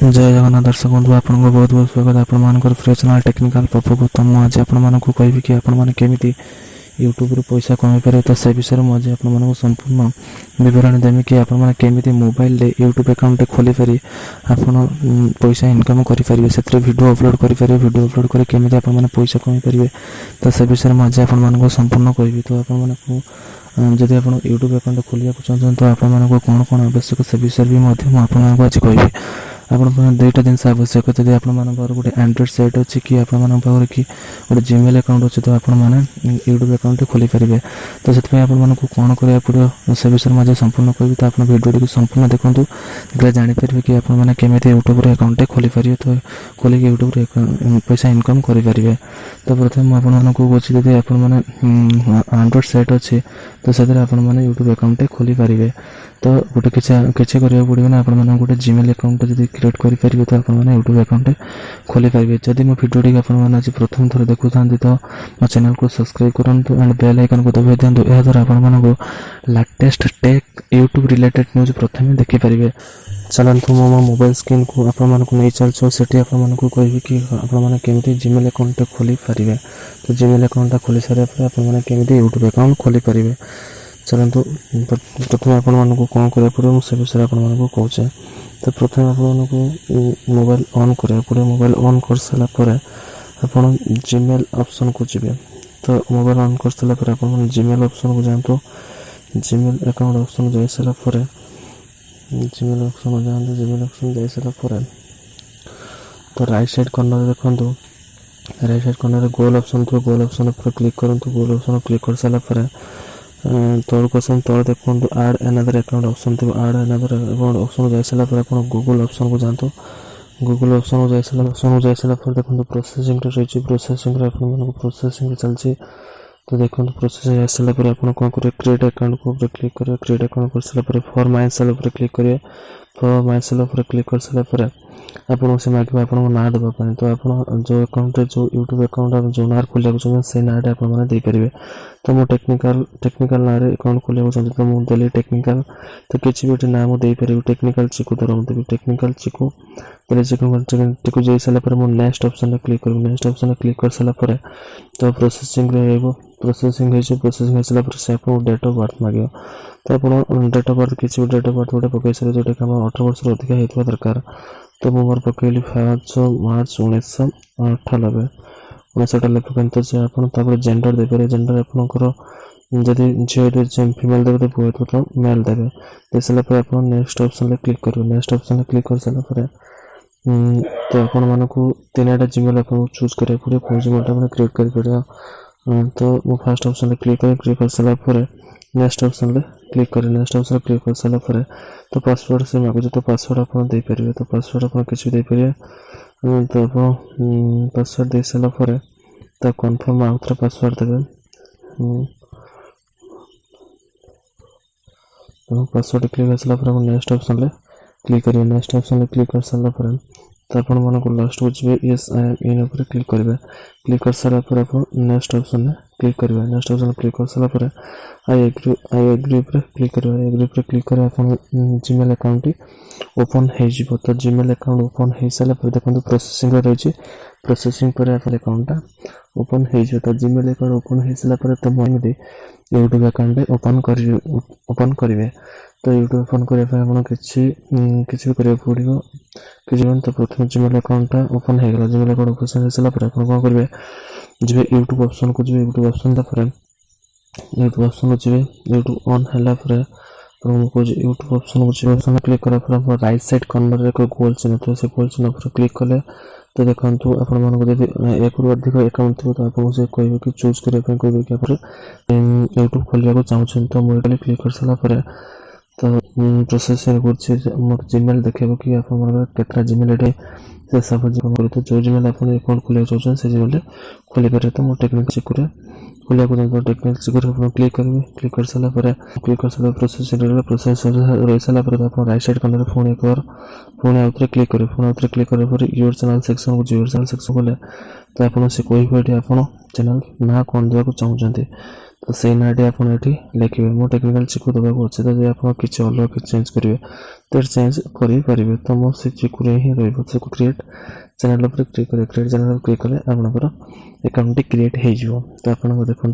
जय जगन्नाथ दर्शक बंधु आपको बहुत बहुत स्वागत आपर फ्री चैनल टेक्निकल पप्पू को तो मुझे आपको कहबी कि आपमि यूट्यूब रू पैसा कमाई पारे तो से विषय में आज आपको संपूर्ण विवरण देमी कि आपमि मोबाइल यूट्यूब अकाउंट खोली पारि आप पैसा इनकम करेंगे से वीडियो अपलोड करेंगे वीडियो अपलोड कर केमी आप पैसा कमाई पारे तो से विषय में आज आपको संपूर्ण कहबी तो आपको जदि आप यूट्यूब अकाउंट खोलिया चाहते तो आपको कौन कौन आवश्यक से विषय भी आपको आज कहबी आप दुईटा जिन आवश्यक यदि आप गोटे एंड्रॉइड सेट अच्छी कि आप कि गोटे जीमेल अकाउंट अच्छे तो आपने यूट्यूब अकाउंट खोली पारे तो से आपको कौन करा पड़ो से विषय में संपूर्ण कह तो आप वीडियो संपूर्ण देखूँ देखिए जानीपर कि आपमि यूट्यूब अकाउंट खोली पारे तो खोलिक यूट्यूब पैसा इनकम करेंगे तो प्रथम आपको कहे जब आप एंड्रॉइड सेट अच्छे तो से यूट्यूब अकाउंट खोली पारे तो गोटे किसी करा पड़ो ना आप गोटे जीमेल अकाउंट जब क्रिएट करेंगे तो आपने यूट्यूब अकाउंट खोली पारे जदि मो वीडियो टी आज प्रथम थर देखुं तो मो चैनल को सब्सक्राइब करूँ एंड बेल आइकन को दबाई दिखाँ यह द्वारा आपको latest take YouTube related news प्रथम देखिपारे। चलतु मो मोबाइल स्क्रीन को आपको नहीं चलते से आपको कहि कि आपमि जीमेल अकाउंट खोली पारे तो जीमेल अकाउंट खोली सारे आपमि यूट्यूब अकाउंट खोली पारे। चलतु प्रथम आपको कौन करा पड़ो से विषय आपको कहे तो प्रथम आपको मोबाइल ऑन करा पड़े मोबाइल ऑन कर सारापर आप जीमेल ऑप्शन को जी तो मोबाइल ऑन कर सारापर आप जीमेल ऑप्शन को जातु जीमेल अकाउंट ऑप्शन जा सारापर जीमेल ऑप्शन को जाते जीमेल ऑप्शन जा सारापर तो राइट साइड कॉर्नर देखो राइट साइड कॉर्नर गोल ऑप्शन थो गोल ऑप्शन पर क्लिक करूँ गोल ऑप्शन क्लिक कर सारापर तौर क्वेश्चन तौर देखो आड एनादर अकाउंट ऑप्शन थी आड एनादर अकाउंट ऑप्शन जा सारापर आप गूगल ऑप्शन को जातु गूगल ऑप्शन को जा सारापर देखो प्रोसेसिंग रही प्रोसेसिंग प्रोसेसिंग चलती तो देखो प्रोसेसिंग आ सारापर आप कौन करेंगे क्रिएट अकाउंट को क्लिक करेंगे क्रिएट अकाउंट कर सारापर फॉर माई सेल क्लिक करेंगे फॉर माई सेल क्लिक कर सारापर आपको से मांगे आपको ना देवाई तो आप जो अकाउंट जो यूट्यूब अकाउंट जो ना खोलिया चाहिए से ना आपरे तो मो टेक्निकल ना अकाउंट खोलिया चाहिए तो मुझे देली टेक्निकल तो किसी भी ना मुझे टेक्निकल चिकू द्वारा मुझे देवी टेक्निकल चिकू तेरे चिकू जा सारापर मुझे नेक्स्ट ऑप्शन क्लिक करूँ नेक्स्ट ऑप्शन क्लिक कर सारापर तो प्रोसेसिंग प्रोसेसिंग हो सारापर से आपको डेट ऑफ बर्थ मांग तो आप डेट ऑफ बर्थ किसी भी डेट ऑफ बर्थ गोटे पकई सारे जोटा कि 18 वर्ष अधिक होता दरकार तो मोर पकईली 5 मार्च 1998 पकड़ तो से आप जेंडर देते जेंडर आपंकर जदि झील फीमेल देते पुआ तो मेल देवे दे सारापर आप नेक्स्ट ऑप्शन क्लिक करेंगे नेक्स्ट ऑप्शन क्लिक कर सारापर तो आपको 3टा जीमेल आपको चूज करा पड़े कौन जीमेल क्रिएट कर तो वो फर्स्ट ऑप्शन क्लिक कर सारापर नेक्स्ट ऑप्शन क्लिक करें नेक्स्ट ऑप्शन क्लिक कर सारापर तो पासवर्ड से मांगे तो पासवर्ड आप देपारे तो पासवर्ड आप किसी देपारे तो आप पासवर्ड दे सारापर तो कन्फर्म आउ थे पासवर्ड देवे तो पासवर्ड क्लिक कर सारापर नेक्स्ट ऑप्शन क्लिक करेंगे नेक्स्ट ऑप्शन क्लिक कर सारापर तो आप लास्ट को जी येस आई एम इन उपर क्लिक करेंगे क्लिक कर सारापर आप नेक्स्ट ऑप्शन क्लिक करेंगे नेक्स्ट ऑप्शन क्लिक कर सारापर आई एग्री उपर क्लिक करेंगे आई एग्री उपर क्लिक करें आप जीमेल अकाउंट ओपन हो तो जीमेल अकाउंट ओपन हो सारापर देखो प्रोसेसिंग रही प्रोसेसिंग पर आप अकाउंट ओपन हो तो जीमेल अकाउंट ओपन हो सारापर तो मुझे यूट्यूब अकाउंट ओपन करेंगे तो यूट्यूब ओपन करने किसी भी करा पड़ो किसी तो प्रथम जीमेल अकाउंट ओपन हो गला जीमेल अकाउंट ओपन हो सारापर आप कौन करेंगे जी यूट्यूब ऑप्शन को जी यूट्यूब ऑप्शन तापर यूट्यूब ऑप्शन को जी यूट्यूब ऑन है कहे यूट्यूब ऑप्शन को जी ऑप्शन क्लिक करापर राइट साइड कॉर्नर एक गोल चिन्ह तो से गोल चिन्ह पर क्लिक कले तो देखो आपको जब एक अधिक अकाउंट थी तो आपको से कहे कि चूज करने कहे कि आप यूट्यूब खोलिया चाहते तो मुझे क्लिक कर सारापर तो प्रोसेसिंग कर मोर जीमेल देखेबो कि आप केतरा जीमेल एटे से सपोज तो जो जीमेल आप अकाउंट खोलिया चाहते से जीमेल खोली पारे तो मो टेक्निकल चिकू खोलिया तो टेक्निकल चिकू आप क्लिक करेंगे क्लिक कर सारापर प्रोसेसिंग रही सारापर आप राइट साइड कॉर्नर पुणी एक बार पुणी आउ थे क्लिक करेंगे पुणी आउ थे क्लिक करापर यूर चैनल सेक्शन को यूर चैनल सेक्शन गले तो आप से कही आप चैनल ना कौन देवाक चाहते तो से नाटी आप लिखे मो टेक्निकल चिकु देवाक अच्छे तो आप किसी अलग चेंज करेंगे तो चेंज करेंगे तो मो से चिकु ही रही क्रिएट चैनल पर क्लिक करेंगे क्रिएट चैनल क्लिक कले आपंकर अकाउंट क्रिएट हो तो आप देखो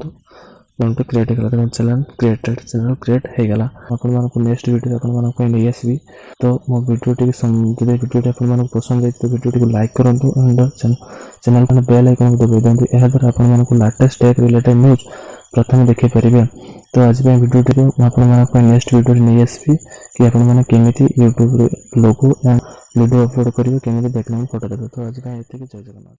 अकाउंट क्रिएट होगा चैनल क्रिएटेड चैनल क्रिएट होगा आपको नेक्स्ट वीडियो आपको नहीं आसबि तो मो वीडियो जब वीडियो आप पसंद है तो वीडियो को लाइक करूँ एंड चैनल को बेल आइकन को दबाई दिखाँ यह द्वारा आपको लेटेस्ट टेक रिलेटेड न्यूज प्रथम देखी पारे तो आज वीडियो को आप नेक्स्ट वीडियो नहीं आसबि कि आपमि YouTube logo and video upload करेंगे केमी बैकग्राउंड फोटो देते तो आज ये जय जगन्नाथ।